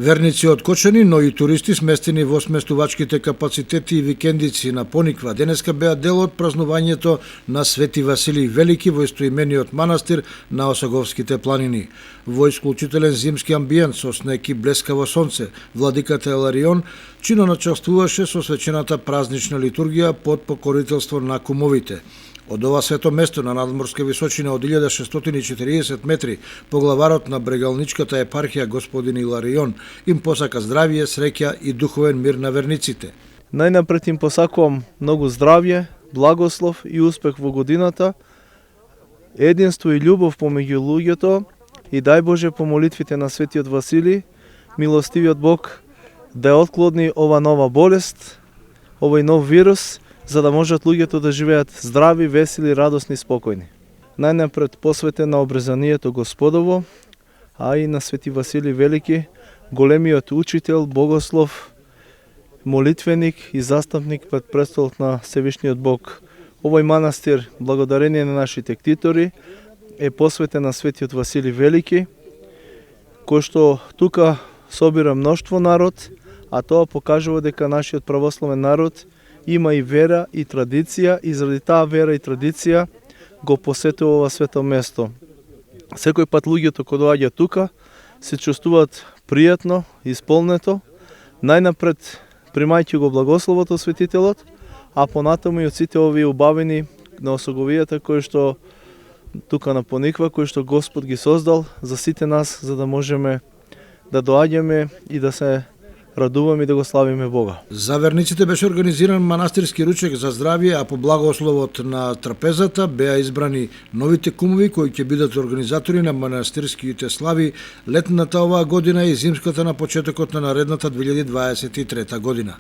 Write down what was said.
Верници од Кочани, но и туристи сместени во сместувачките капацитети и викендици на Пониква денеска беа дел од празнувањето на Свети Василий Велики во истоимениот манастир на Осаговските планини. Во исклучителен зимски амбиент со снег и блескаво сонце, владиката Еларион чино начествуваше со свечената празнична литургија под покорителство на кумовите. Од ова свето место на надморска височина од 1640 метри, поглаварот на Брегалничката епархија господин Иларион им посака здравје, среќа и духовен мир на верниците. Најнапред им посакувам многу здравје, благослов и успех во годината, единство и љубов помеѓу луѓето и дај Боже по молитвите на Светиот Василий, милостивиот Бог да отклони ова нова болест, овој нов вирус, за да можат луѓето да живеат здрави, весели, радосни, спокојни. Најнапред посветен на обрезанието Господово, а и на Свети Василий Велики, големиот учител, богослов, молитвеник и застапник пред престолот на Севишниот Бог. Овој манастир, благодарение на нашите ктитори, е посветен на Светиот Василий Велики, кој што тука собира мноштво народ, а тоа покажува дека нашиот православен народ има и вера и традиција, и заради таа вера и традиција го посетува ова свето место. Секој пат луѓето кои доаѓаат тука се чувствуваат пријатно, исполнето, најнапред примајќи го благословот од светителот, а понатаму и од сите овие убавини на осоговијата кои што тука на Пониква, кои што Господ ги создал за сите нас, за да можеме да доаѓаме и да се радуваме и да го славиме Бога. За верниците беше организиран манастирски ручек за здравје, а по благословот на трапезата беа избрани новите кумови кои ќе бидат организатори на манастирските слави летната оваа година и зимската на почетокот на наредната 2023 година.